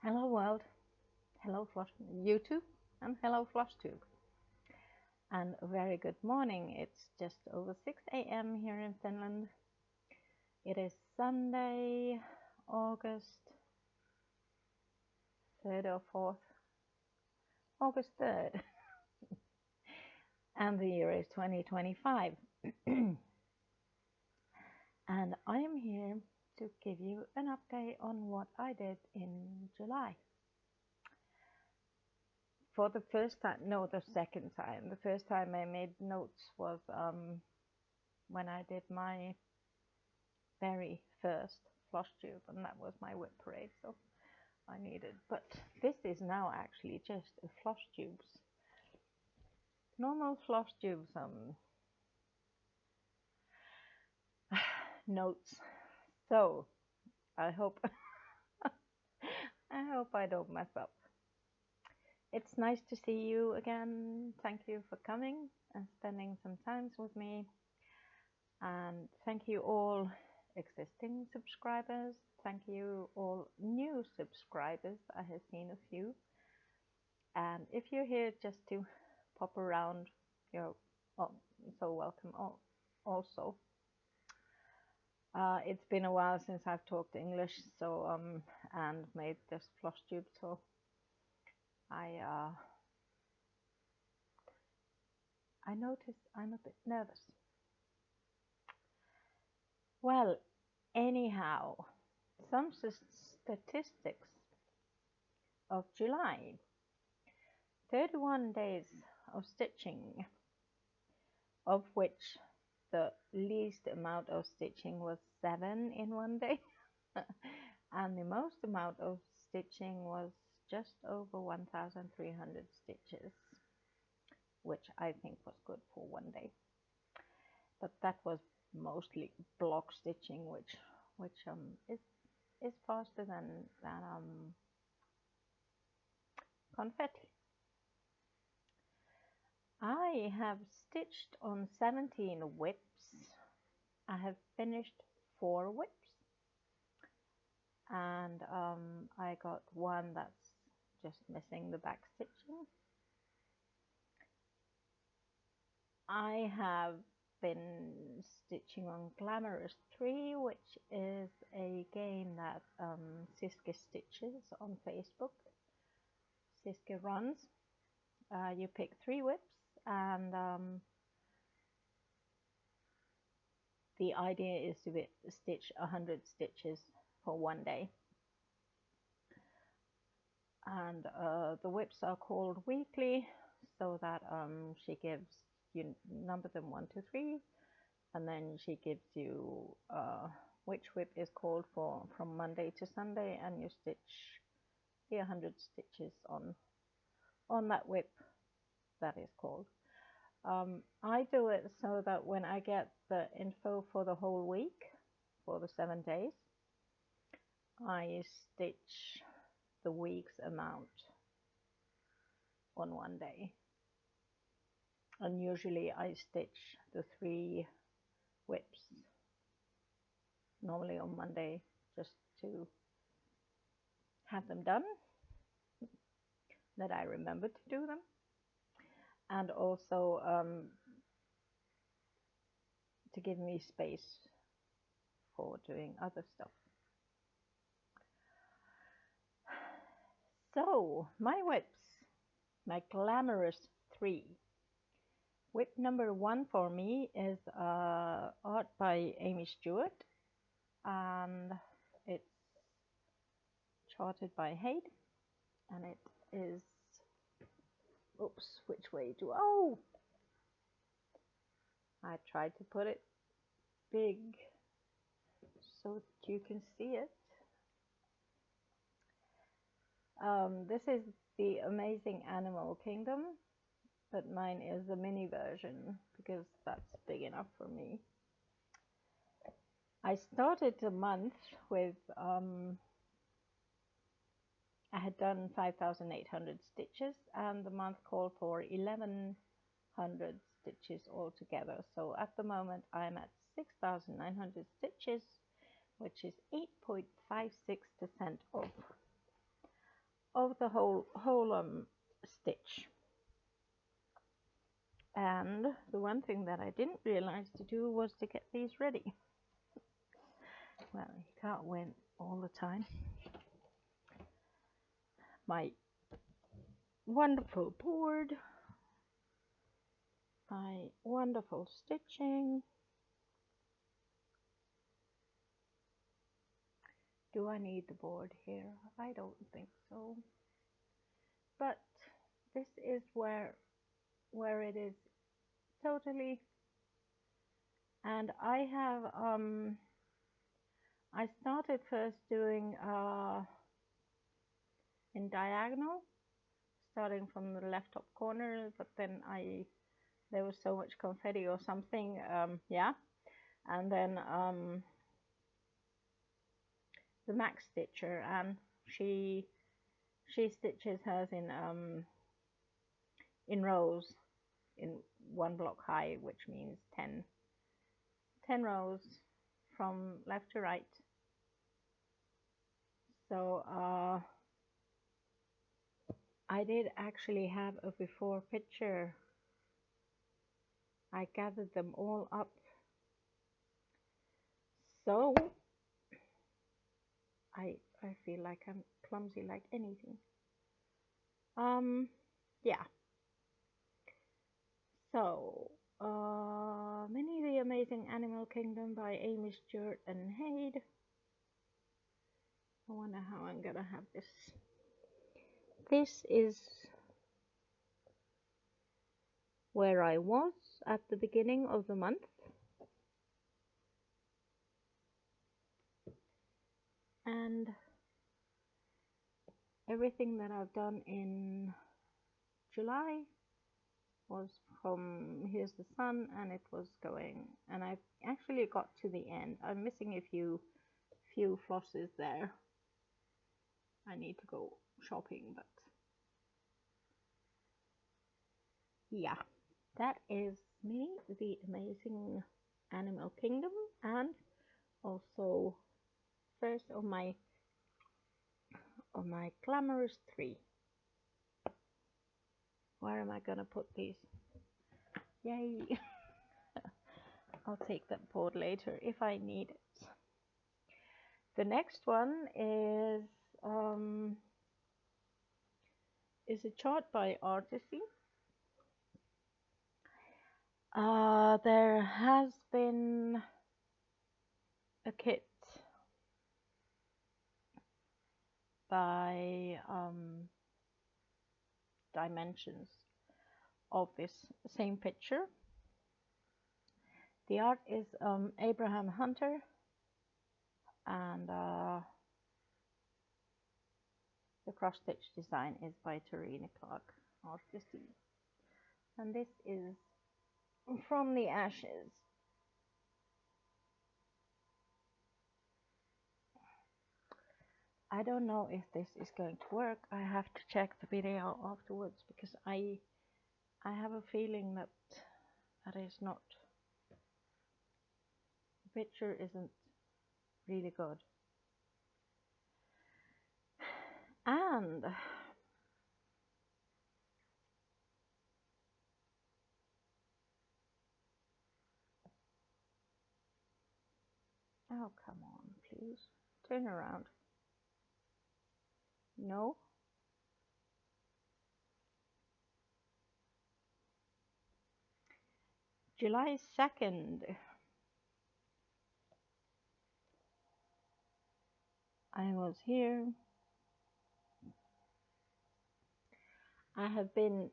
Hello world, hello YouTube, and hello Flosstube. And a very good morning. It's just over 6 a.m. here in Finland. It is Sunday, August 3rd or 4th, August 3rd, and the year is 2025. And I am here to give you an update on what I did in July. For the first time, no, the second time. The first time I made notes was when I did my very first Flosstube, and that was my whip parade, so I needed. But this is now actually just a Flosstubes, normal Flosstubes notes. So I hope I hope I don't mess up. It's nice to see you again. Thank you for coming and spending some time with me. And thank you all existing subscribers. Thank you all new subscribers. I have seen a few. And if you're here just to pop around, you're so welcome also. It's been a while since I've talked English, so and made this Flosstube, so I noticed I'm a bit nervous. Well, anyhow, some statistics of July. 31 days of stitching, of which the least amount of stitching was 7 in one day, and the most amount of stitching was just over 1,300 stitches, which I think was good for one day. But that was mostly block stitching, which is faster than confetti. I have stitched on 17 whips. I have finished 4 whips, and I got one that's just missing the back stitching. I have been stitching on Glamorous 3, which is a game that Siske stitches on Facebook. Siske runs. You pick 3 whips, and the idea is to stitch 100 stitches for one day. And the whips are called weekly, so that she gives you number them 1 to 3, and then she gives you which whip is called for from Monday to Sunday, and you stitch the 100 stitches on that whip that is called. I do it so that when I get the info for the whole week, for the 7 days, I stitch the week's amount on one day. And usually I stitch the 3 whips, normally on Monday, just to have them done, that I remember to do them, and also to give me space for doing other stuff. So, my whips, my Glamorous 3. Whip number 1 for me is art by Amy Stewart, and it's charted by Hayde, and it is, oops, which way do, oh! I tried to put it big so that you can see it. This is the Amazing Animal Kingdom, but mine is a mini version because that's big enough for me. I started the month with, I had done 5,800 stitches, and the month called for 1,100 stitches altogether. So at the moment I'm at 6,900 stitches, which is 8.56% off. of the whole stitch. And the one thing that I didn't realize to do was to get these ready. Well, you can't win all the time. My wonderful board, my wonderful stitching. Do I need the board here? I don't think so. But this is where it is totally. And I have I started first doing in diagonal, starting from the left top corner, but then there was so much confetti or something, yeah, and then the Max Stitcher, and she stitches hers in rows, in one block high, which means 10 rows from left to right. So I did actually have a before picture. I gathered them all up. So I feel like I'm clumsy like anything. Yeah. So Minnie the Amazing Animal Kingdom by Amy Stewart and Haid. I wonder how I'm gonna have this. This is where I was at the beginning of the month. And everything that I've done in July was from Here's the Sun, and it was going, and I actually got to the end. I'm missing a few flosses there. I need to go shopping, but yeah, that is me, the Amazing Animal Kingdom, and also first of my Glamorous 3. Where am I gonna put these? Yay! I'll take that board later if I need it. The next one is a chart by Artisy. There has been a kit by Dimensions of this same picture. The art is Abraham Hunter, and the cross stitch design is by Tarina Clark Artisy. And this is From the Ashes. I don't know if this is going to work. I have to check the video afterwards, because I have a feeling that is not, the picture isn't really good. And oh, come on, please turn around. No. July 2nd. I was here. I have been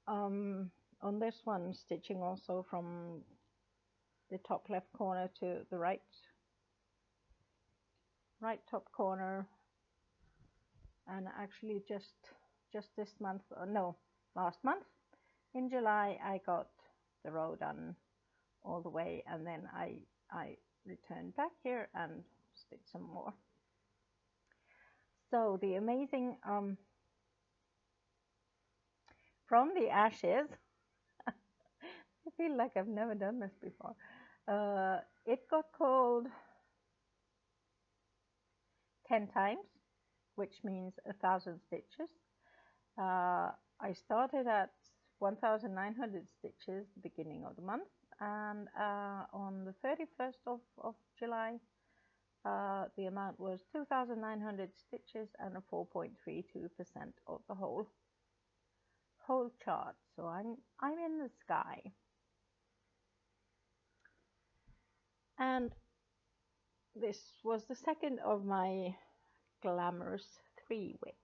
on this one stitching also from the top left corner to the right top corner, and actually just this month, no, last month in July I got the row done all the way, and then I returned back here and stitched some more. So the Amazing From the Ashes. I feel like I've never done this before. It got called 10 times, which means 1,000 stitches. I started at 1,900 stitches the beginning of the month, and on the 31st of July, the amount was 2,900 stitches and a 4.32% of the whole chart. So I'm in the sky. And this was the second of my Glamorous 3 whip.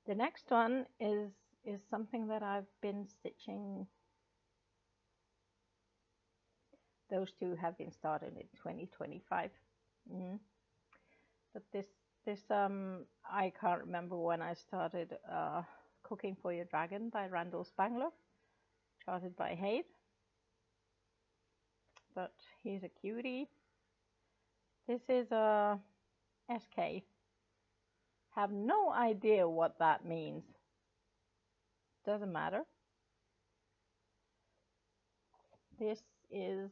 The next one is something that I've been stitching. Those two have been started in 2025. But this I can't remember when I started Cooking for Your Dragon by Randall Spangler, charted by Hayde. But he's a cutie. This is a SK. Have no idea what that means. Doesn't matter. This is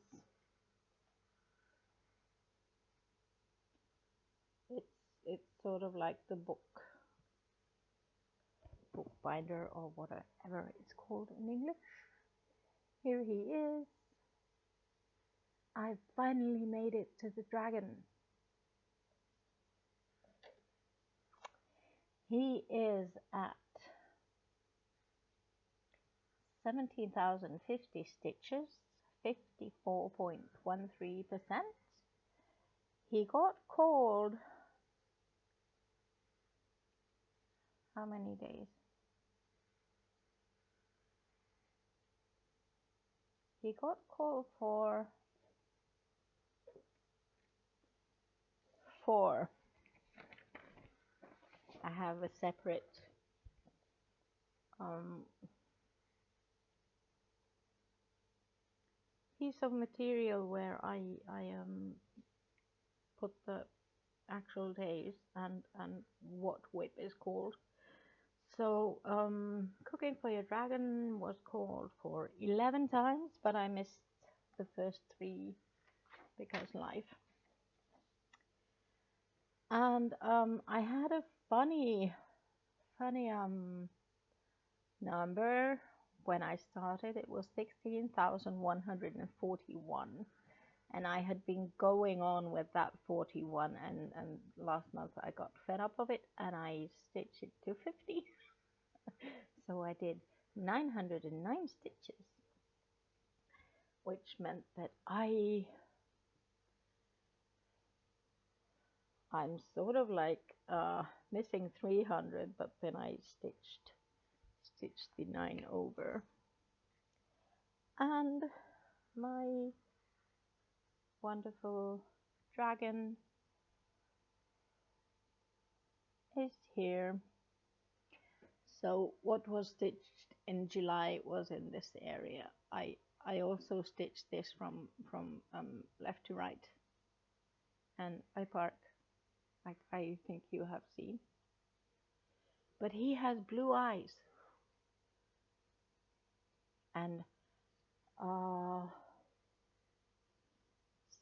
it's sort of like the book binder or whatever it's called in English. Here he is. I finally made it to the dragon. He is at 17,050 stitches, 54.13%. He got called how many days? He got called for 4. I have a separate piece of material where I put the actual days and what whip is called. So Cooking for Your Dragon was called for 11 times, but I missed the first 3 because life. And I had a funny number when I started. It was 16,141, and I had been going on with that 41, and last month I got fed up of it and I stitched it to 50. So I did 909 stitches, which meant that I'm sort of like missing 300, but then I stitched the 9 over. And my wonderful dragon is here. So what was stitched in July was in this area. I also stitched this from left to right, and I part, like I think you have seen. But he has blue eyes, and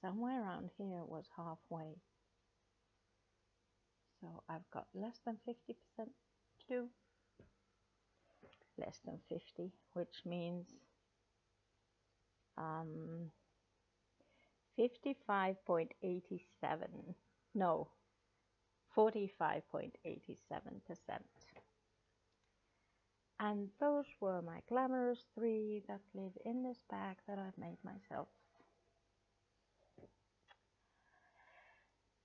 somewhere around here was halfway. So I've got less than 50% to do. Less than 50, which means 55.87. No, 45.87%. And those were my Glamorous 3 that live in this bag that I've made myself.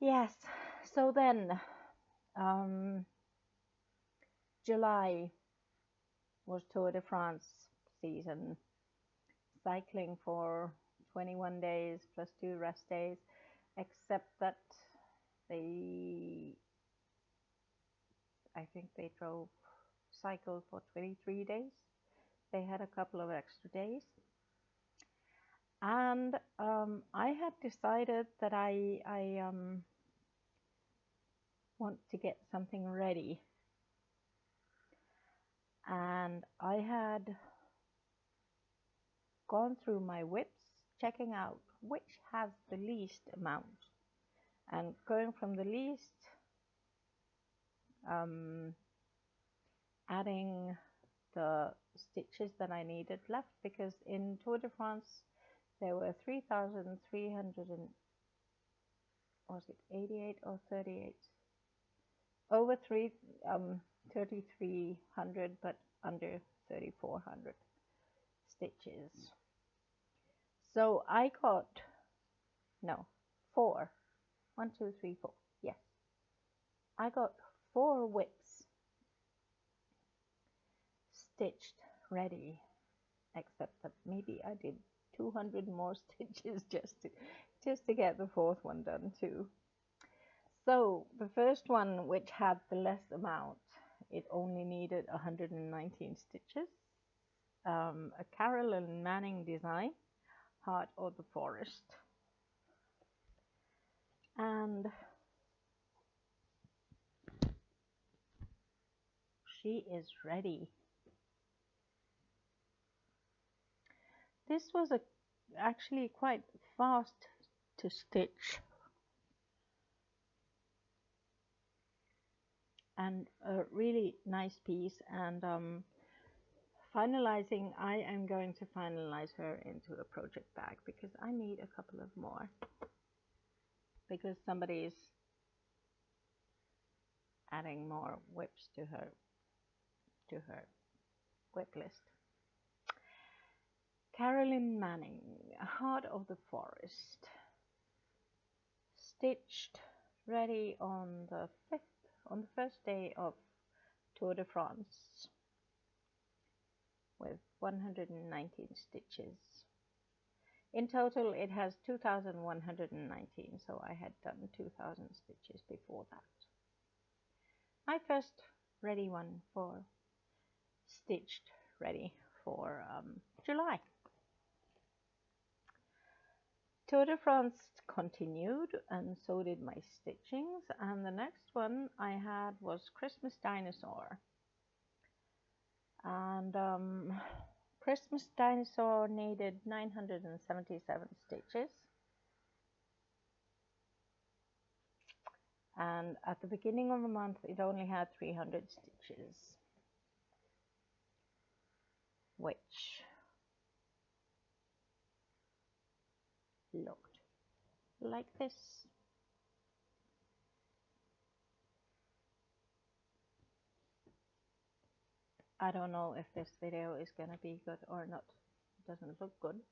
Yes, so then July was Tour de France season, cycling for 21 days plus 2 rest days, except that I think they cycled for 23 days. They had a couple of extra days. And I had decided that I want to get something ready. And I had gone through my whips checking out which has the least amount and going from the least, adding the stitches that I needed left, because in Tour de France there were 3,300 and was it 88 or 38? Over 3,300 but under 3,400 stitches. So I got, no, 4. 1, 2, 3, 4. Yes. I got 4 whips stitched ready, except that maybe I did 200 more stitches just to get the 4th one done too. So the first one, which had the less amount, it only needed 119 stitches. A Carolyn Manning design, Heart of the Forest. And she is ready. This was actually quite fast to stitch and a really nice piece. And finalizing, I am going to finalize her into a project bag because I need a couple of more, because somebody's adding more whips to her whip list. Carolyn Manning, Heart of the Forest, stitched ready on the 1st day of Tour de France with 119 stitches. In total it has 2,119, so I had done 2,000 stitches before that. My first ready one for stitched ready for July. Tour de France continued, and so did my stitchings, and the next one I had was Christmas Dinosaur. And Christmas Dinosaur needed 977 stitches, and at the beginning of the month it only had 300 stitches, which looked like this. I don't know if this video is gonna be good or not. It doesn't look good.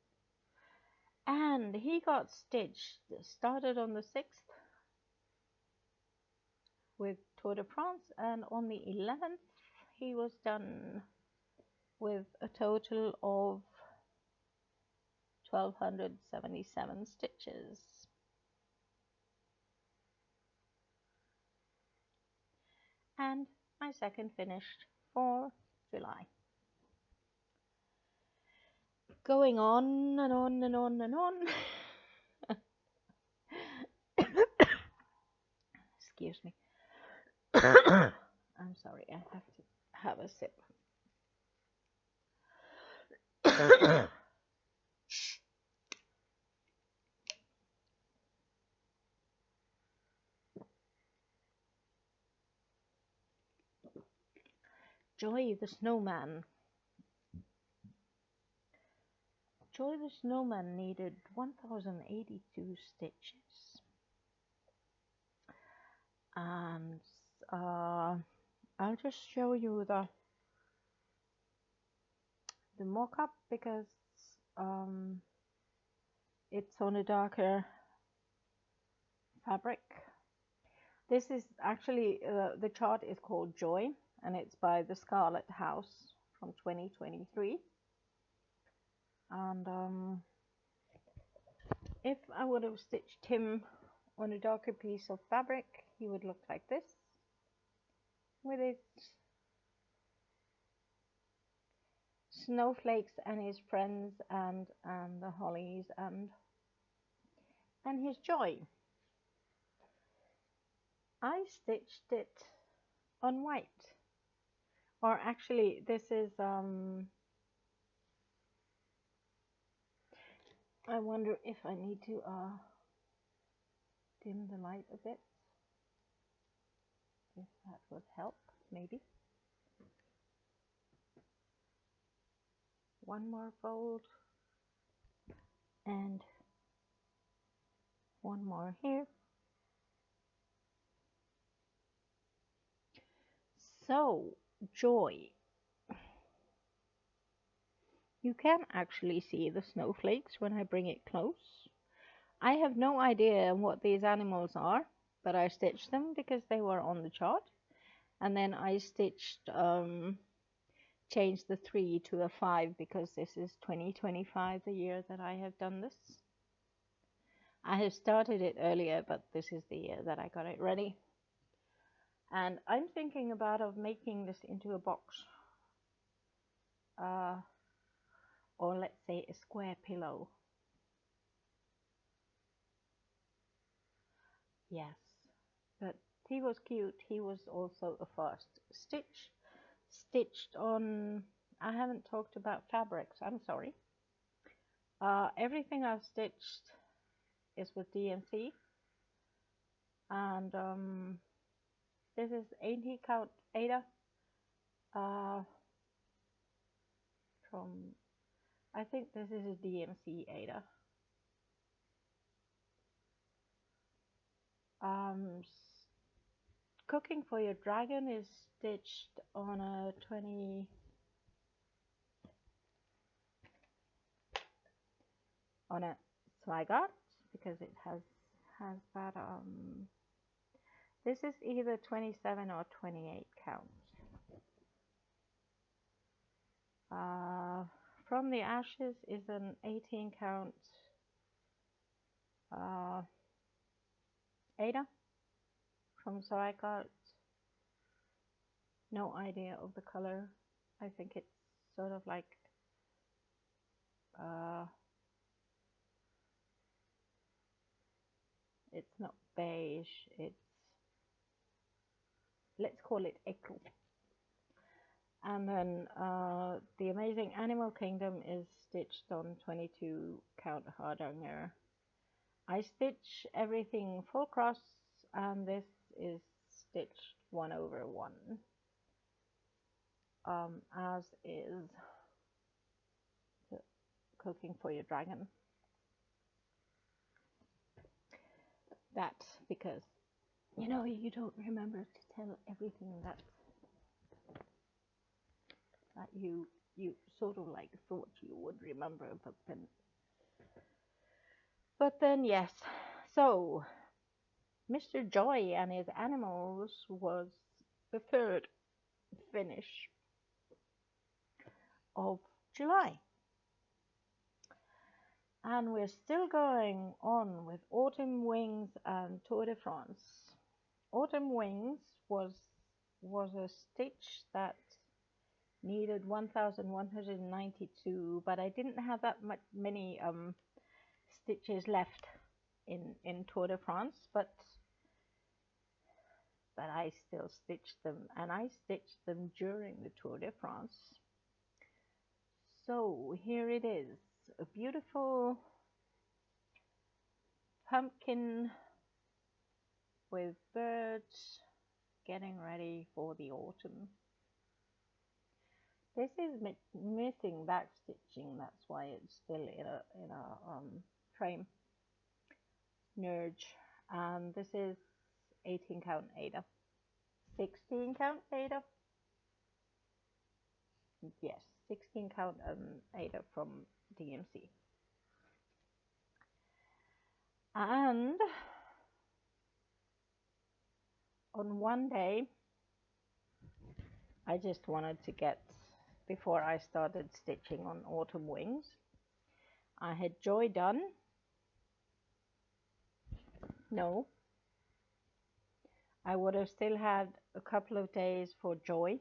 And he got stitched, started on the 6th with Tour de France, and on the 11th he was done with a total of 1,277 stitches. And my second finished for July. Going on and on and on and on. Excuse me. I'm sorry, I have to have a sip. Joy the Snowman. Joy the Snowman needed 1,082 stitches. And I'll just show you the mock-up because it's on a darker fabric. This is actually, the chart is called Joy, and it's by the Scarlet House from 2023. And if I would have stitched him on a darker piece of fabric, he would look like this, with his snowflakes and his friends and the hollies and his joy. I stitched it on white, or actually this is I wonder if I need to dim the light a bit, if that would help, maybe. One more fold and one more here. So, Joy. You can actually see the snowflakes when I bring it close. I have no idea what these animals are, but I stitched them because they were on the chart. And then I stitched, changed the 3 to a 5 because this is 2025, the year that I have done this. I have started it earlier, but this is the year that I got it ready. And I'm thinking about of making this into a box. Or let's say a square pillow. Yes, but he was cute. He was also a fast stitch. Stitched on, I haven't talked about fabrics, I'm sorry. Everything I've stitched is with DMC. And this is 80 count Ada. From, I think this is a DMC Ada. Cooking for Your Dragon is stitched on a 20, on a Zweigart, because it has that, this is either 27 or 28 count. From the Ashes is an 18 count Ada. From Zweigart, no idea of the color. I think it's sort of like it's not beige, it's, let's call it Echo. And then the Amazing Animal Kingdom is stitched on 22 count Hardanger. I stitch everything full cross, and this is stitched 1/1, as is the Cooking for Your Dragon. That, because you know, you don't remember to tell everything that you sort of like thought you would remember, but then yes. So Mr. Joy and His Animals was the third finish of July. And we're still going on with Autumn Wings and Tour de France. Autumn Wings was a stitch that needed 1192, but I didn't have that many stitches left in Tour de France, but I still stitched them, and I stitched them during the Tour de France. So here it is, a beautiful pumpkin with birds getting ready for the autumn. This is missing back stitching, that's why it's still in a frame. Nerge, and this is 18 count Ada. 16 count Ada. Yes, 16 count Ada from DMC. And on one day, I just wanted to get, before I started stitching on Autumn Wings, I had Joy done. No, I would have still had a couple of days for Joy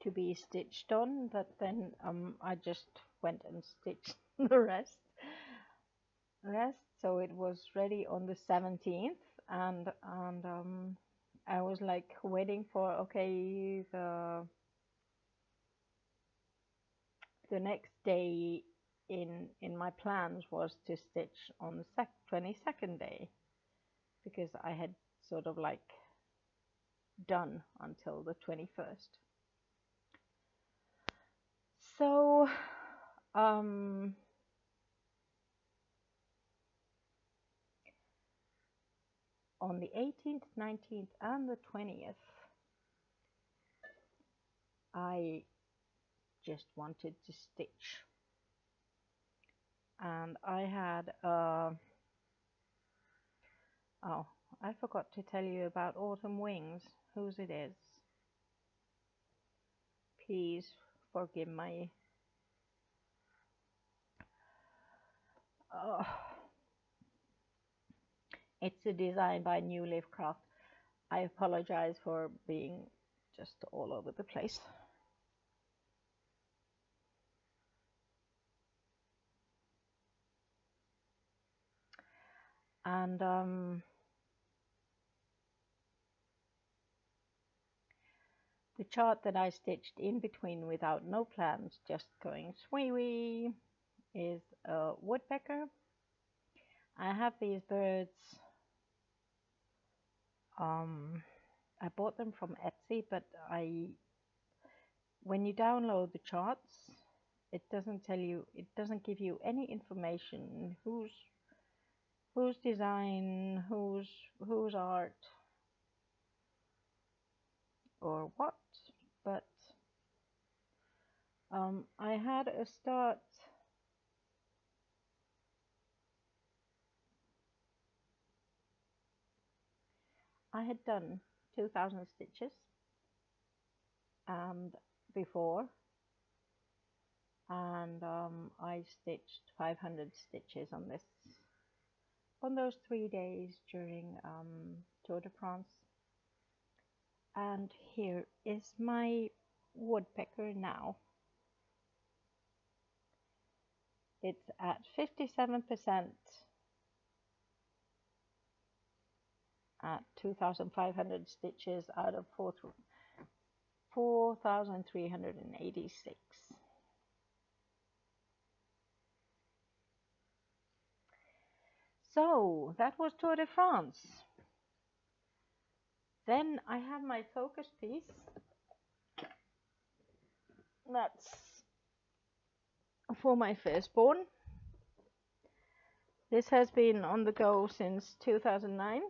to be stitched on, but then I just went and stitched the rest. So it was ready on the 17th, and I was like waiting for, okay, the next day in my plans was to stitch on the 22nd day, because I had sort of like done until the 21st. So on the 18th, 19th, and the 20th, I just wanted to stitch. And I had, oh, I forgot to tell you about Autumn Wings, whose it is. Please forgive my, it's a design by New Leaf Craft. I apologize for being just all over the place. And the chart that I stitched in between without no plans, just going swee-wee, is a woodpecker. I have these birds. I bought them from Etsy, but when you download the charts, it doesn't give you any information whose design, whose art, or what. But I had a start. I had done 2,000 stitches before, and I stitched 500 stitches on those 3 days during Tour de France. And here is my woodpecker now. It's at 57% at 2,500 stitches out of 4,386. So that was Tour de France. Then I have my focus piece. That's for my firstborn. This has been on the go since 2009.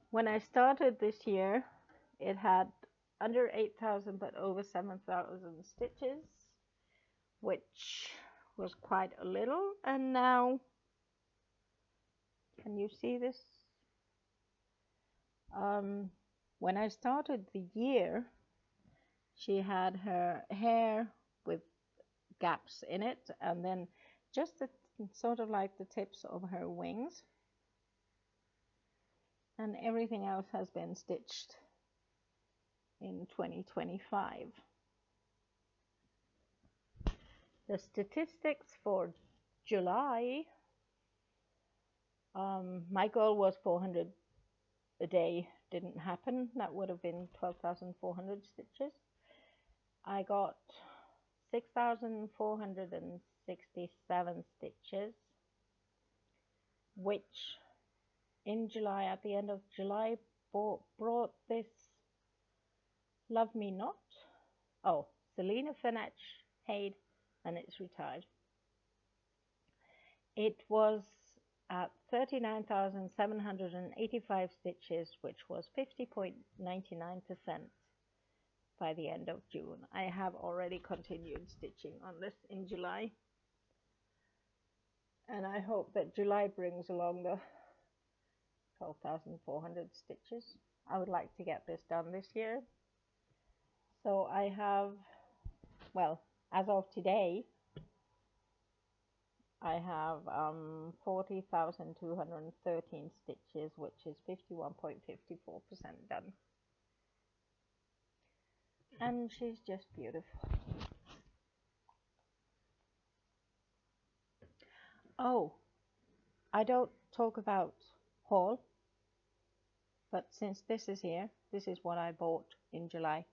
When I started this year, it had under 8,000 but over 7,000 stitches, which was quite a little. And now, can you see this? When I started the year, she had her hair with gaps in it, and then just sort of like the tips of her wings, and everything else has been stitched in 2025. The statistics for July, my goal was 400 a day, didn't happen. That would have been 12,400 stitches. I got 6,467 stitches, which in July, at the end of July, brought this Love Me Not. Oh, Selena Fenech Haid, and it's retired. It was at 39,785 stitches, which was 50.99% by the end of June. I have already continued stitching on this in July, and I hope that July brings along the 12,400 stitches. I would like to get this done this year. So I have, well, as of today, I have 40,213 stitches, which is 51.54% done. And she's just beautiful. Oh, I don't talk about haul, but since this is here, this is what I bought in July.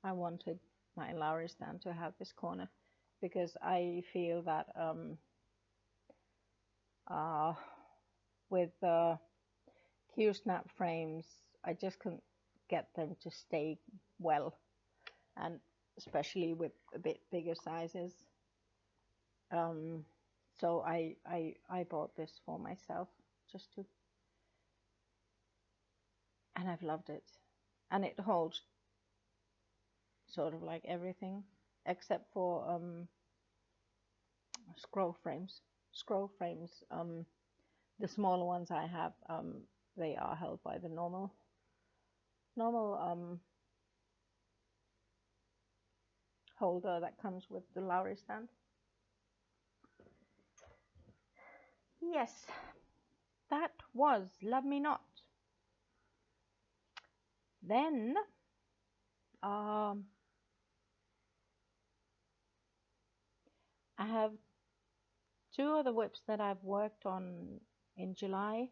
I wanted my Lauristan to have this corner. because I feel that uh, with the Q-snap frames, I just couldn't get them to stay well, and especially with a bit bigger sizes. Um, so I bought this for myself just to, and I've loved it. And it holds sort of like everything except for scroll frames. Scroll frames, the smaller ones I have, they are held by the normal holder that comes with the Lowry stand. Yes, that was Love Me Not. Then I have two other whips that I've worked on in July.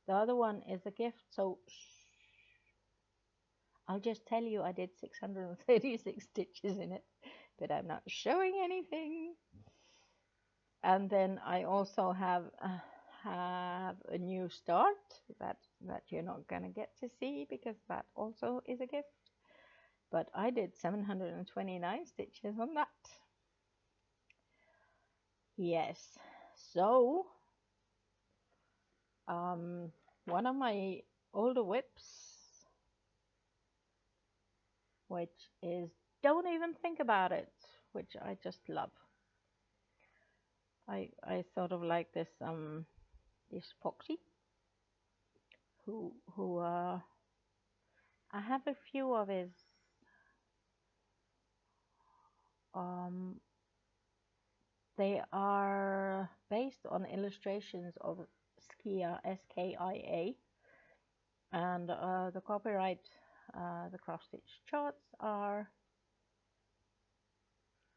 The other one is a gift, so I'll just tell you I did 636 stitches in it, but I'm not showing anything. And then I also have a new start that you're not gonna get to see because that also is a gift. But I did 729 stitches on that. Yes, so one of my older whips, which is Don't Even Think About It, which I just love. I sort of like this Foxy, who I have a few of his they are based on illustrations of Skia, Skia, and the copyright, the cross stitch charts are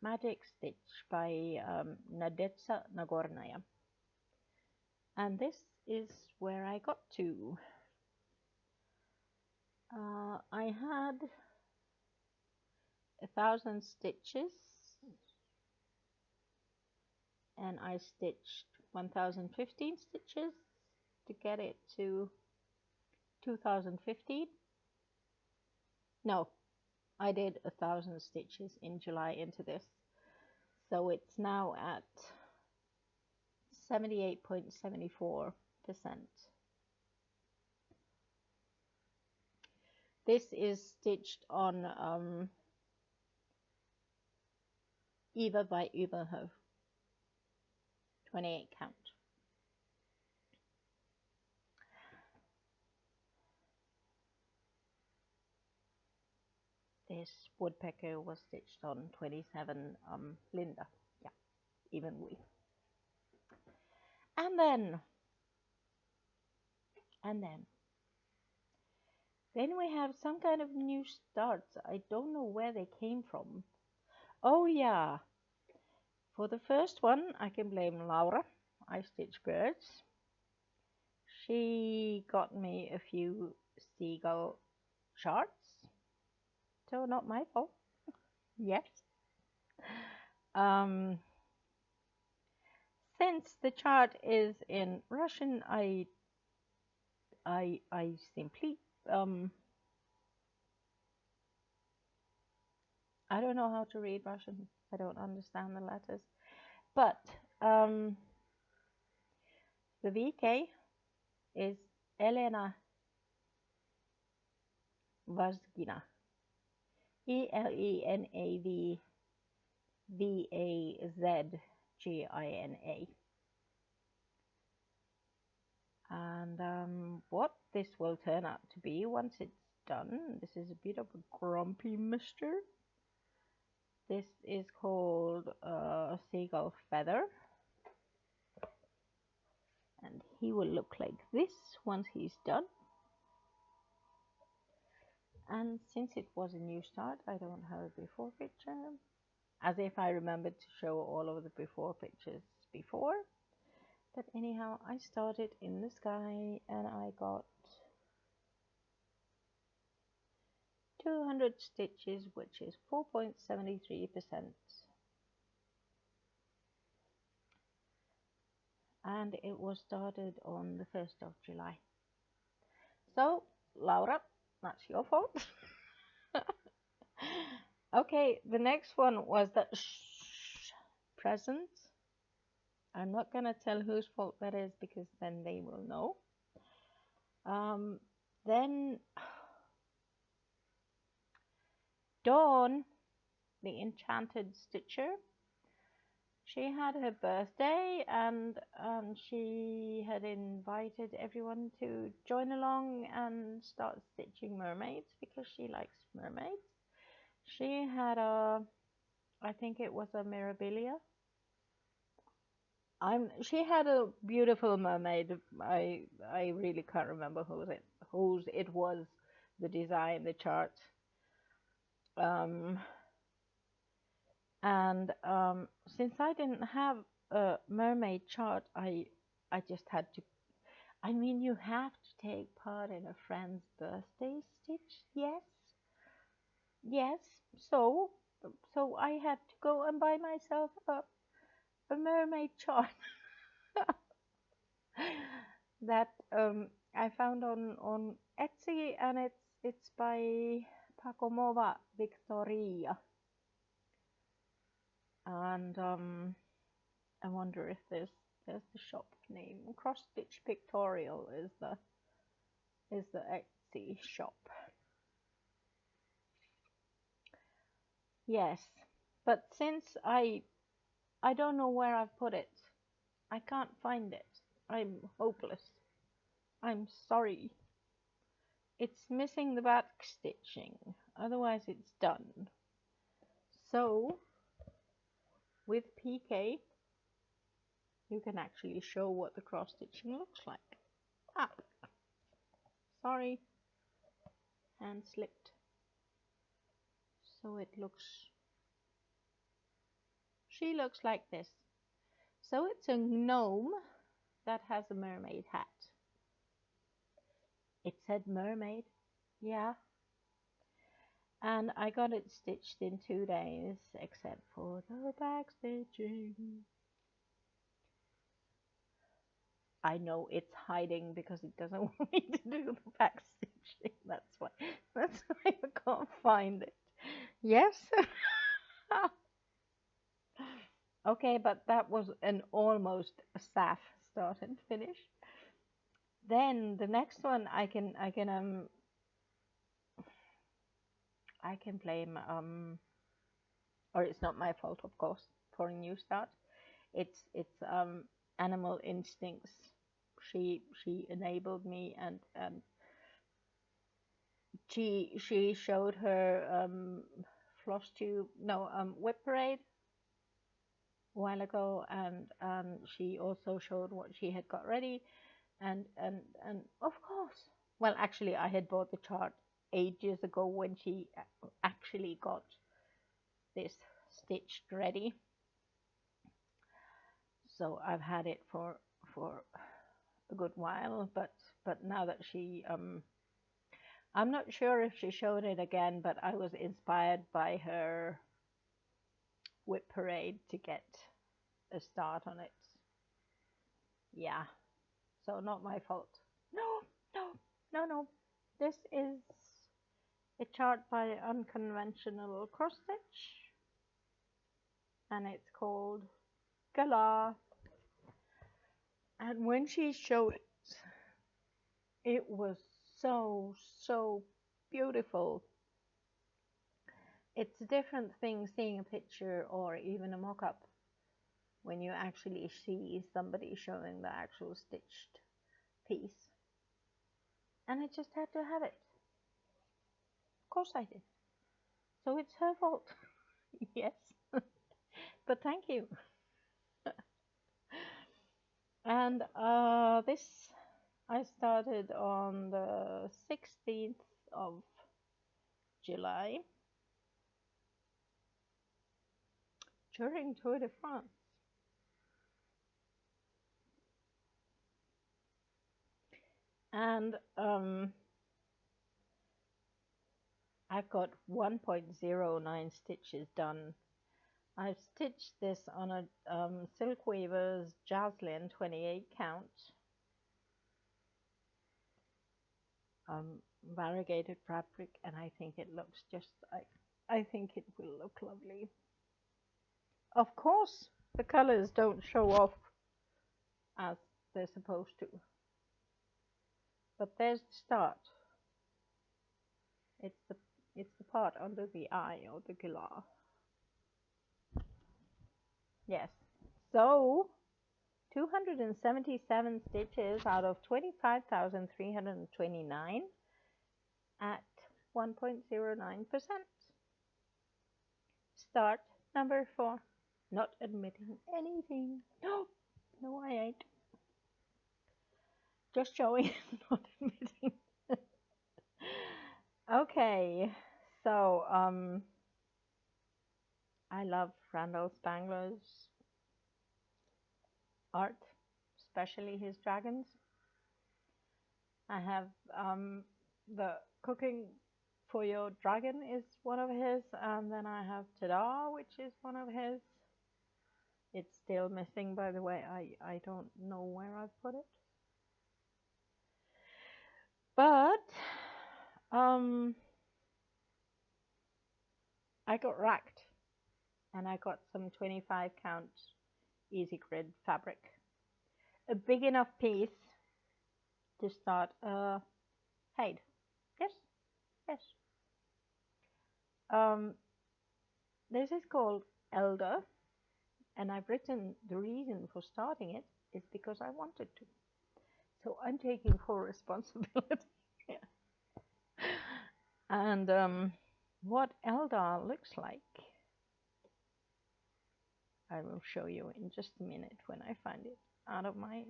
Magic Stitch by Nadezhda Nagornaya. And this is where I got to. I had 1,000 stitches and I stitched 1,015 stitches to get it to 2,015. No, I did 1,000 stitches in July into this, so it's now at 78.74%. This is stitched on Eva by Überhof, 28 count. This woodpecker was stitched on 27 Linda, yeah, even weave. And then we have some kind of new starts. I don't know where they came from. Oh yeah, for the first one I can blame Laura. I Stitch Birds. She got me a few seagull charts, so not my fault. Yes. Since the chart is in Russian, I simply I don't know how to read Russian. I don't understand the letters, but the VK is Elena Vazgina. ELENAVVAZGINA. And what this will turn out to be once it's done, this is a bit of a grumpy mister. This is called Seagull Feather. And he will look like this once he's done. And since it was a new start, I don't have a before picture, as if I remembered to show all of the before pictures before. But anyhow, I started in the sky and I got 200 stitches, which is 4.73%. and it was started on the 1st of July. So, Laura, that's your fault. Okay, the next one was the present. I'm not gonna tell whose fault that is because then they will know. Then Dawn, the enchanted stitcher, she had her birthday and she had invited everyone to join along and start stitching mermaids because she likes mermaids. She had I think it was a Mirabilia. She had a beautiful mermaid. I really can't remember whose it was, the design, the chart. And since I didn't have a mermaid chart, I just had to. I mean, you have to take part in a friend's birthday stitch, yes, yes. So I had to go and buy myself a mermaid chart that I found on Etsy, and it's by Pacomova Victoria. And I wonder if there's the shop name. Cross Stitch Pictorial is the Etsy shop. Yes, but since I don't know where I've put it, I can't find it. I'm hopeless. I'm sorry. It's missing the back stitching. Otherwise, it's done. So with PK, you can actually show what the cross stitching looks like. Ah, sorry, hand slipped. So it looks, she looks like this. So it's a gnome that has a mermaid hat. It said mermaid, yeah. And I got it stitched in 2 days, except for the back stitching. I know it's hiding because it doesn't want me to do the back stitching. That's why I can't find it. Yes. Okay, but that was an almost staff start and finish. Then the next one I can blame or it's not my fault, of course, for a new start. It's Animal Instincts. She enabled me, and she showed her Flosstube, no, Whip Parade a while ago, and she also showed what she had got ready, and of course, well, actually, I had bought the chart ages ago when she actually got this stitched ready. So I've had it for a good while, but now that she I'm not sure if she showed it again, but I was inspired by her Whip Parade to get a start on it. Yeah, so not my fault. No. This is a chart by Unconventional Cross Stitch, and it's called Gala. And when she showed it, it was so beautiful. It's a different thing seeing a picture or even a mock-up when you actually see somebody showing the actual stitched piece. And I just had to have it. Of course I did. So it's her fault. Yes. But thank you. And this I started on the 16th of July during Tour de France. And I've got 1.09 stitches done I've stitched this on a Silk Weavers Jaslyn 28 count variegated fabric, and I think it looks just I think it will look lovely. Of course, the colors don't show off as they're supposed to, but there's the start. It's the part under the eye or the glass. Yes. So 277 stitches out of 25,329 at 1.09%. Start number 4. Not admitting anything. No, no, I ain't. Just showing, not admitting. Okay, so I love Randall Spangler's art, especially his dragons. I have the Cooking for Your Dragon is one of his, and then I have Tada, which is one of his. It's still missing, by the way. I don't know where I've put it. But I got racked, and I got some 25 count easy grid fabric. A big enough piece to start a hide. Yes, yes. This is called Elder, and I've written the reason for starting it is because I wanted to. So I'm taking full responsibility. And what Eldar looks like, I will show you in just a minute when I find it out of my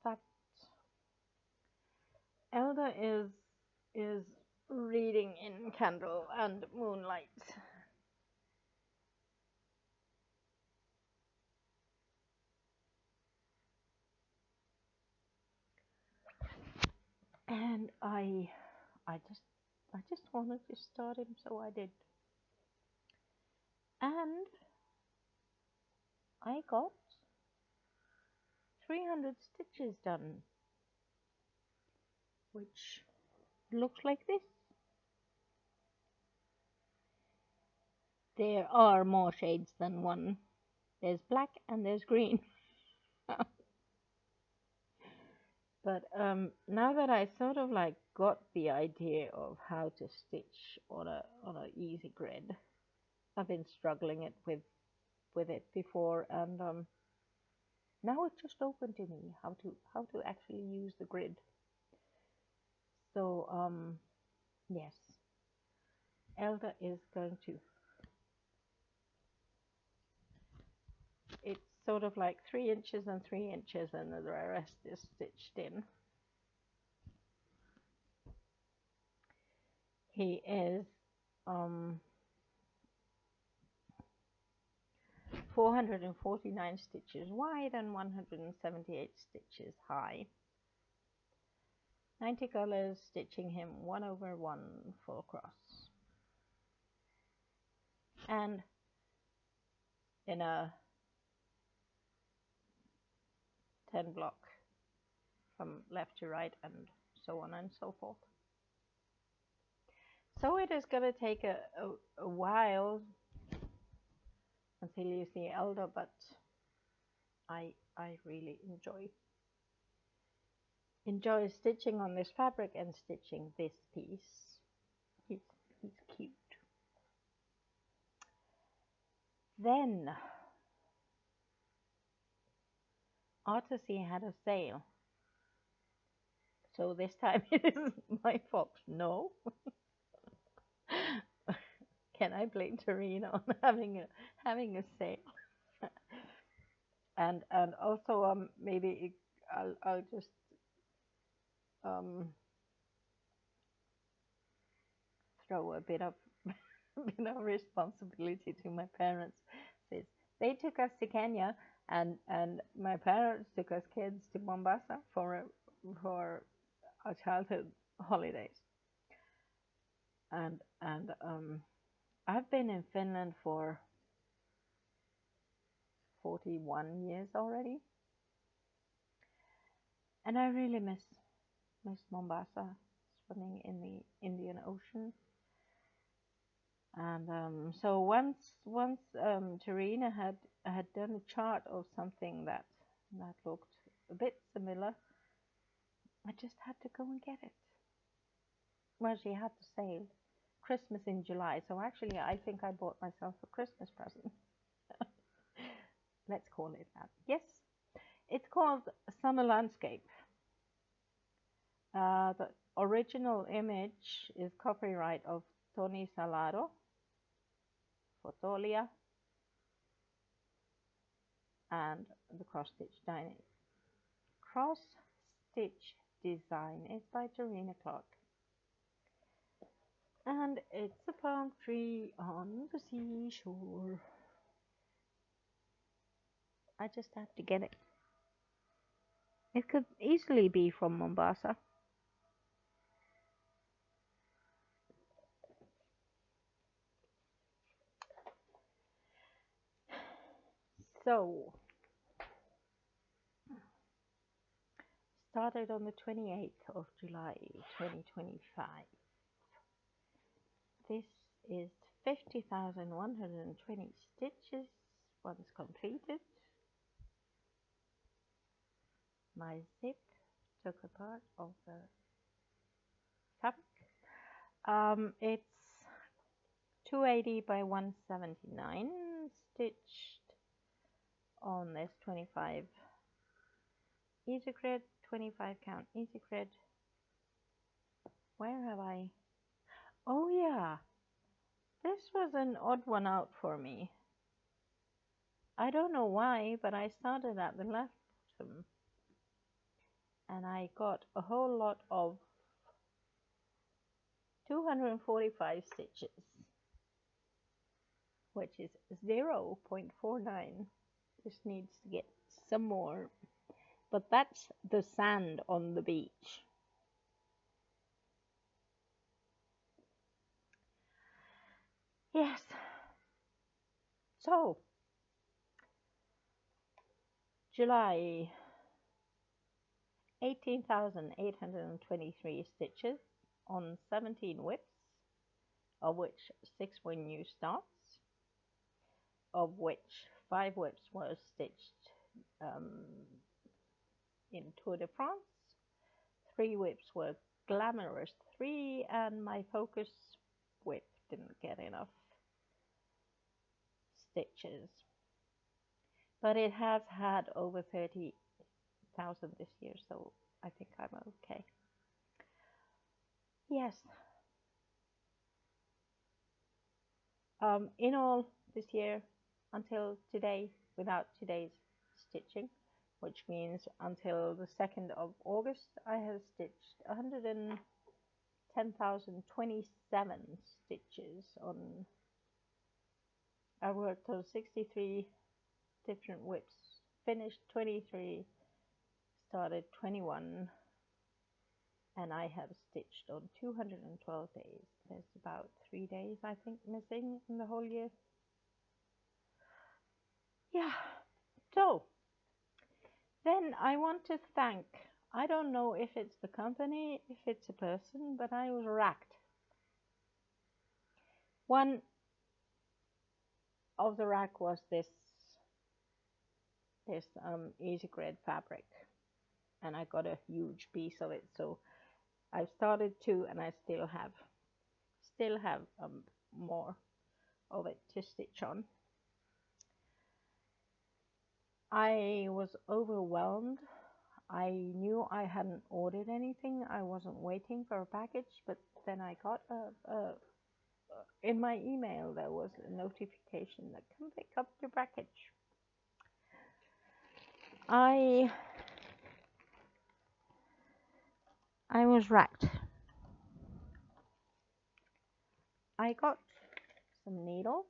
thoughts. Elder is reading in candle and moonlight. And I just wanted to start him, so I did. And I got 300 stitches done, which looks like this. There are more shades than one. There's black and there's green. But now that I sort of like got the idea of how to stitch on a easy grid, I've been struggling with it before, and now it's just open to me how to actually use the grid. So yes, Elda is going to. It's sort of like 3 inches and 3 inches, and the rest is stitched in. He is 449 stitches wide and 178 stitches high. 90 colors, stitching him 1/1 full cross. And in a 10 block from left to right, and so on and so forth. So it is going to take a while until you see Elder, but I really enjoy stitching on this fabric and stitching this piece. He's cute. Then Artsy had a sale, so this time it isn't my fault. No. Can I blame Tarina on having a sale? and also maybe I'll just throw a bit of responsibility to my parents. Says they took us to Kenya, and my parents took us kids to Mombasa for our childhood holidays. And I've been in Finland for 41 years already, and I really miss Mombasa, swimming in the Indian Ocean. And so once Tarina had done a chart of something that looked a bit similar, I just had to go and get it. Well, she had to sail Christmas in July, so actually I think I bought myself a Christmas present. Let's call it that. Yes, it's called Summer Landscape. The original image is copyright of Tony Salado, Fotolia, and the cross-stitch design is by Tarina Clark. And it's a palm tree on the seashore. I just have to get it. It could easily be from Mombasa. So, started on the 28th of July 2025. This is 50,120 stitches once completed. My zip took a part of the fabric. It's 280 by 179 stitched on this 25 easy grid, 25 count easy grid. Where have I? Oh yeah, this was an odd one out for me. I don't know why, but I started at the left bottom and I got a whole lot of 245 stitches, which is 0.49. This needs to get some more, but that's the sand on the beach. Yes. So, July, 18,823 stitches on 17 whips, of which 6 were new starts, of which 5 whips were stitched in Tour de France, 3 whips were Glamorous 3, and my focus whip didn't get enough stitches. But it has had over 30,000 this year, so I think I'm okay. Yes. In all, this year, until today, without today's stitching, which means until the 2nd of August, I have stitched 110,027 stitches on. I worked on 63 different whips, finished 23, started 21, and I have stitched on 212 days. There's about 3 days, I think, missing in the whole year. Yeah, so then I want to thank, I don't know if it's the company, if it's a person, but I was racked. One of the rack was this easy grid fabric, and I got a huge piece of it, so I started 2 and I still have more of it to stitch on. I was overwhelmed. I knew I hadn't ordered anything. I wasn't waiting for a package, but then I got in my email there was a notification that come pick up your package. I was racked. I got some needles.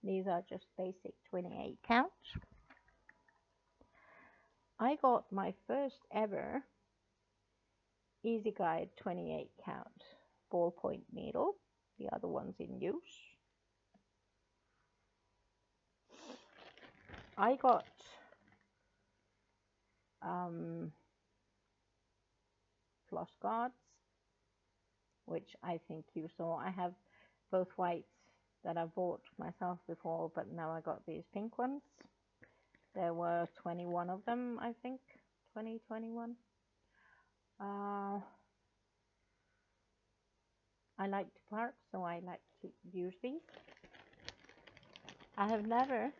These are just basic 28 count. I got my first ever Easy Guide 28 count ballpoint needle. the other ones in use. I got floss guards, which I think you saw. I have both whites that I bought myself before, but now I got these pink ones. There were 21 of them, I think. 21. I like to park, so I like to use these. I have never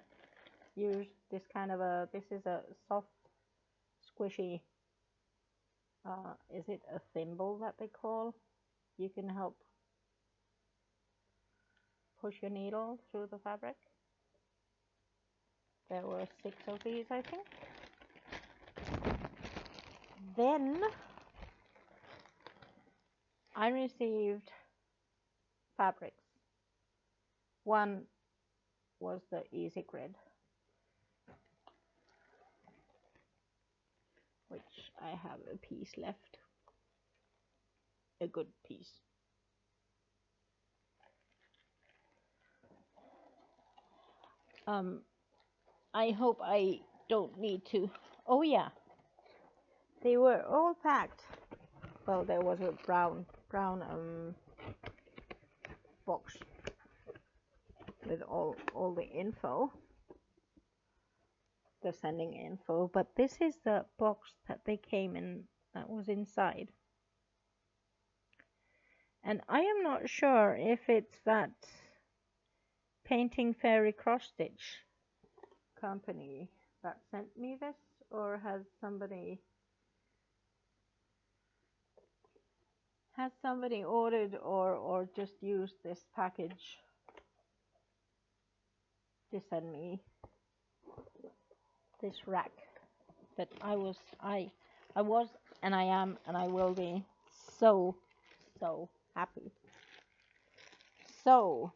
used this kind of this is a soft, squishy, is it a thimble that they call? You can help push your needle through the fabric. There were 6 of these, I think. Then I received fabrics. One was the Easy Grid, which I have a piece left, a good piece. I hope I don't need to. Oh yeah, they were all packed. Well, there was a brown box with all the info, the sending info, but this is the box that they came in, that was inside. And I am not sure if it's that Painting Fairy cross stitch company that sent me this, or has somebody ordered or just used this package to send me this rack. But I was and I am and I will be so happy. So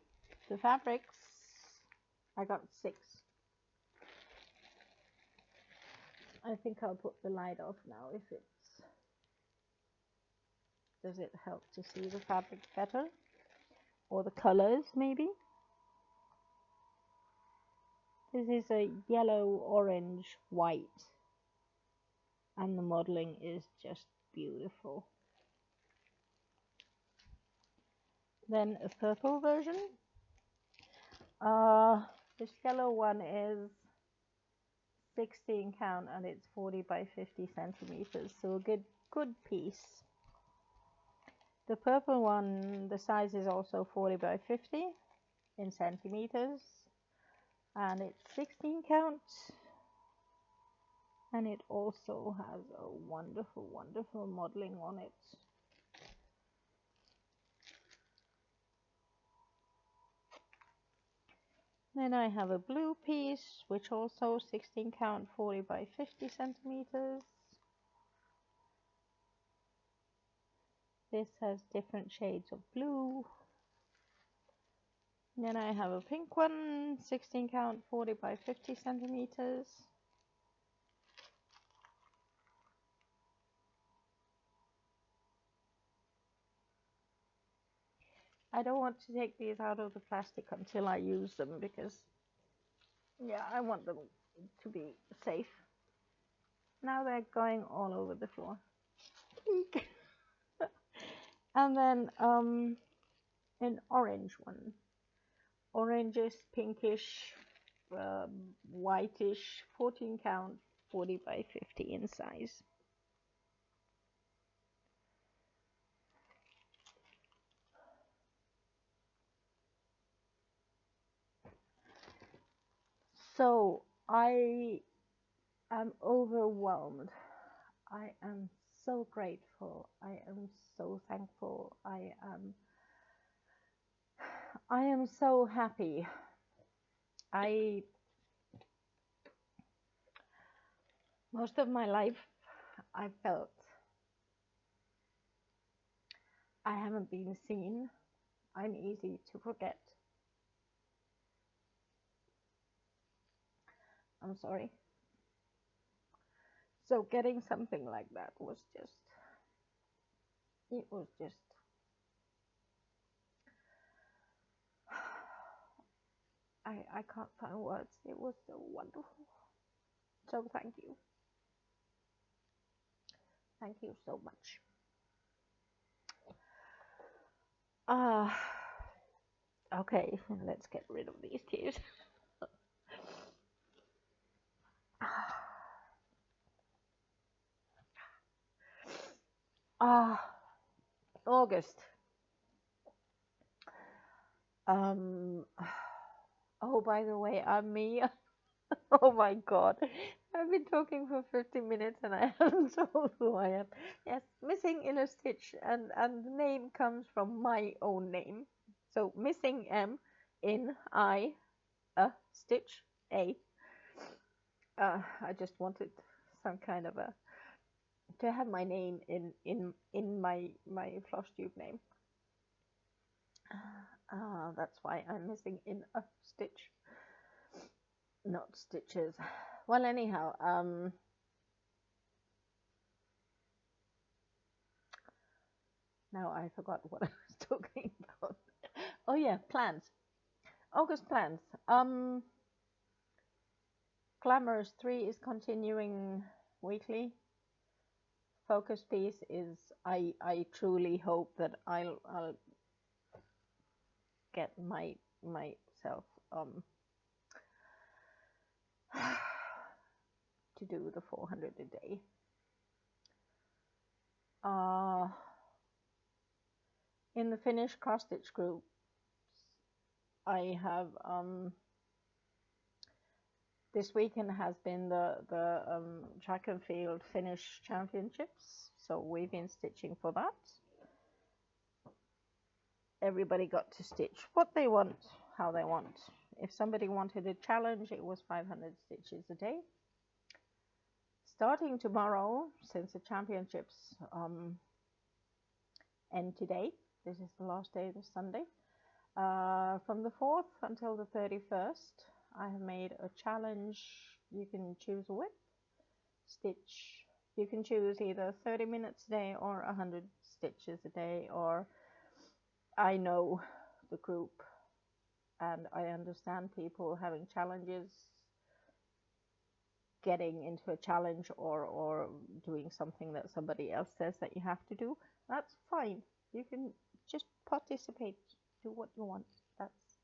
the fabrics, I got 6. I think I'll put the light off now. If it's, does it help to see the fabric better, or the colors maybe? This is a yellow, orange, white, and the modeling is just beautiful. Then a purple version. This yellow one is 16 count and it's 40 by 50 centimeters, so a good piece. The purple one, the size is also 40 by 50 in centimeters, and it's 16 count, and it also has a wonderful modeling on it. Then I have a blue piece, which also 16 count, 40 by 50 centimeters. This has different shades of blue. Then I have a pink one, 16 count, 40 by 50 centimeters. I don't want to take these out of the plastic until I use them, because yeah, I want them to be safe. Now they're going all over the floor. And then an orange one. Orangish, pinkish, whitish, 14 count, 40 by 50 in size. So I am overwhelmed. I am so grateful. I am so thankful. I am so happy. Most of my life I felt I haven't been seen. I'm easy to forget. I'm sorry. So getting something like that was just, it was just I can't find words. It was so wonderful. So thank you. Thank you so much. Ah, okay, let's get rid of these tears. Ah, August. Um, oh, by the way, I'm me. Oh my God. I've been talking for 50 minutes and I haven't told who I am. Yes, missing in a stitch, and the name comes from my own name. So missing M in I a stitch A. I just wanted some kind of a to have my name in my Flosstube name. That's why I'm missing in a stitch, not stitches. Well, anyhow, now I forgot what I was talking about. Oh yeah, plans. August plans. Glamorous 3 is continuing weekly. Focus piece is I truly hope that I'll get myself to do the 400 a day. In the Finnish cross stitch groups, I have this weekend has been the track and field Finnish championships, so we've been stitching for that. Everybody got to stitch what they want, how they want. If somebody wanted a challenge, it was 500 stitches a day. Starting tomorrow, since the championships end today, this is the last day, this Sunday. From the 4th until the 31st, I have made a challenge. You can choose a width, stitch. You can choose either 30 minutes a day or 100 stitches a day, or I know the group and I understand people having challenges, getting into a challenge or doing something that somebody else says that you have to do. That's fine. You can just participate, do what you want. That's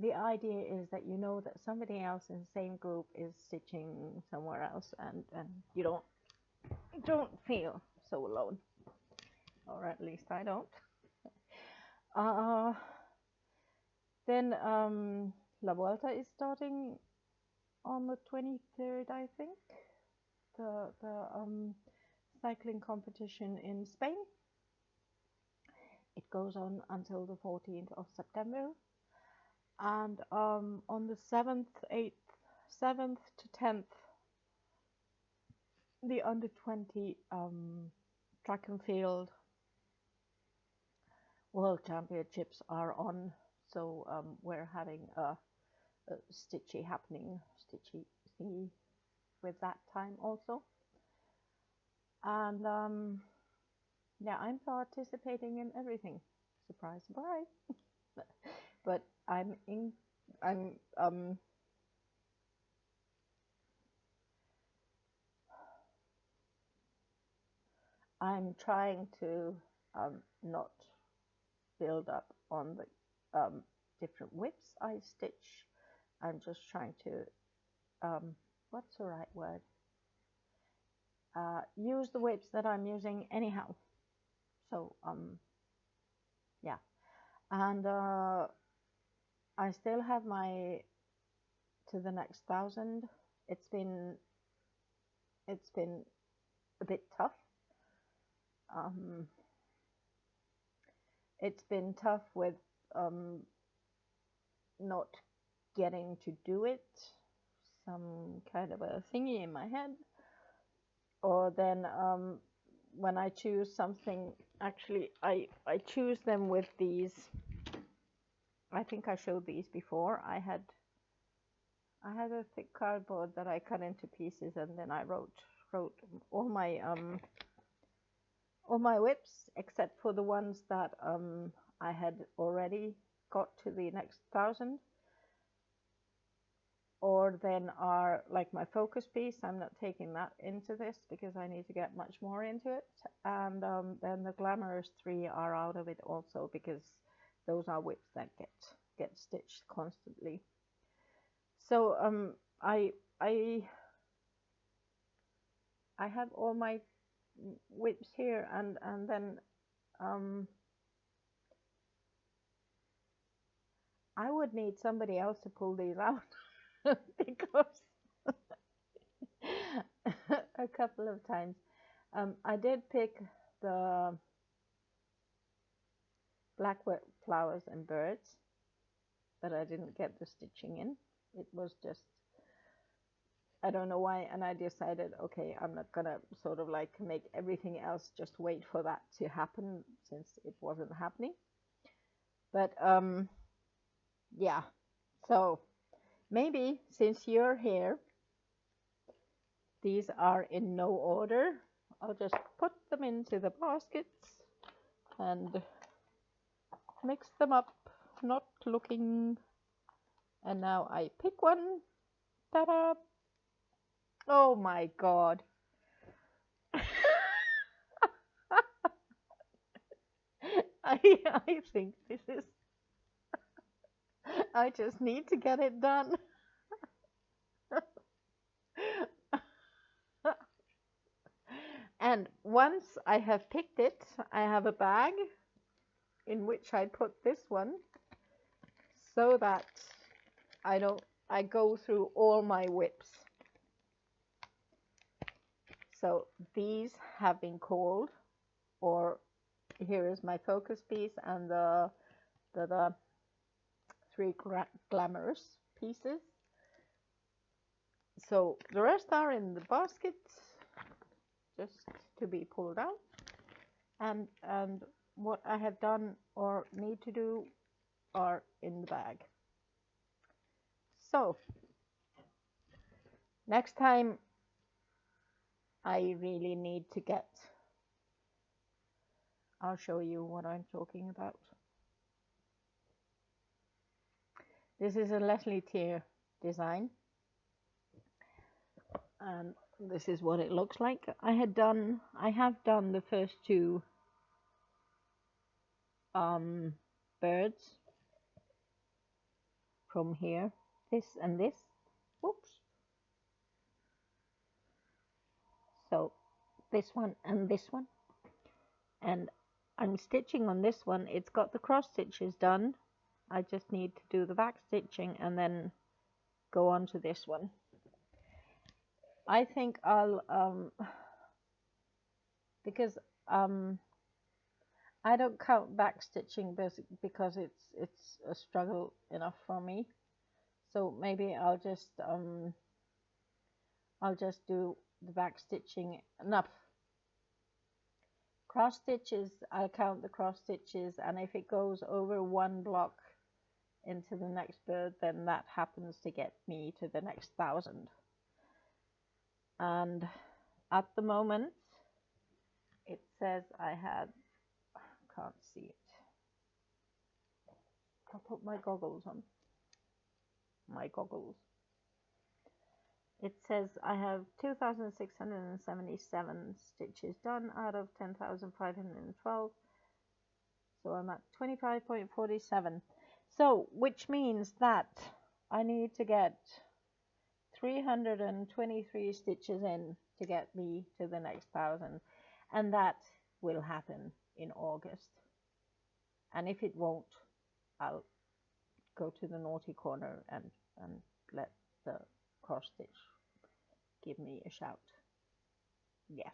the idea, is that you know that somebody else in the same group is stitching somewhere else, and you don't feel so alone, or at least I don't. Then La Vuelta is starting on the 23rd, I think. The cycling competition in Spain. It goes on until the 14th of September. And on the 7th to 10th, the under 20 track and field world championships are on. So we're having a stitchy thingy with that time also. And yeah, I'm participating in everything. Surprise, surprise. But I'm trying to not build up on the different widths I stitch. I'm just trying to what's the right word? Use the widths that I'm using anyhow. So yeah, and I still have my to the next 1,000. It's been a bit tough. It's been tough with not getting to do it. Some kind of a thingy in my head, or then when I choose something, actually I choose them with these. I think I showed these before. I had a thick cardboard that I cut into pieces, and then I wrote all my whips except for the ones that I had already got to the next 1,000. or then are like my focus piece. I'm not taking that into this because I need to get much more into it. And then the Glamorous 3 are out of it also because those are whips that get stitched constantly. So I have all my whips here, and then I would need somebody else to pull these out because a couple of times I did pick the black flowers and birds, but I didn't get the stitching in. It was just, I don't know why, and I decided, okay, I'm not gonna sort of like make everything else just wait for that to happen since it wasn't happening. But yeah, so maybe since you're here, these are in no order. I'll just put them into the baskets and mix them up, not looking. And now I pick one. Ta-da! Oh my god. I think this is, I just need to get it done. And once I have picked it, I have a bag in which I put this one so that I go through all my whips. So these have been called, or here is my focus piece and the 3 glamorous pieces. So the rest are in the basket, just to be pulled out. And what I have done or need to do are in the bag. So next time I really need to get, I'll show you what I'm talking about. This is a Leslie Tier design, and this is what it looks like. I have done the first 2 birds from here, this and this. Oops. So this one and this one, and I'm stitching on this one. It's got the cross stitches done. I just need to do the back stitching and then go on to this one. I think I'll because I don't count back stitching because it's a struggle enough for me. So maybe I'll just do the back stitching enough. Cross stitches, I'll count the cross stitches, and if it goes over 1 block into the next bird, then that happens to get me to the next 1,000. And at the moment it says I had, can't see it, I'll put my goggles on, it says I have 2,677 stitches done out of 10,512, so I'm at 25.47. So which means that I need to get 323 stitches in to get me to the next 1,000, and that will happen in August. And if it won't, I'll go to the naughty corner and let the cross stitch give me a shout. Yes.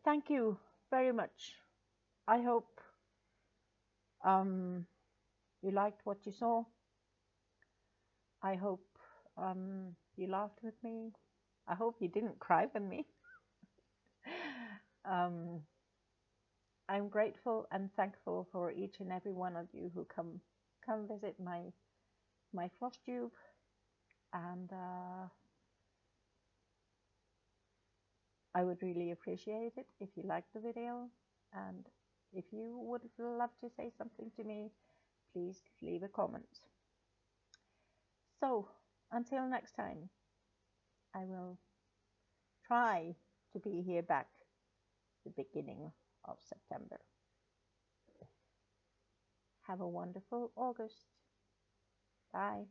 Thank you very much. I hope you liked what you saw. I hope you laughed with me. I hope you didn't cry with me. I'm grateful and thankful for each and every one of you who come visit my Flosstube, and I would really appreciate it if you liked the video, and if you would love to say something to me, please leave a comment. So until next time, I will try to be here back the beginning of September. Have a wonderful August. Bye.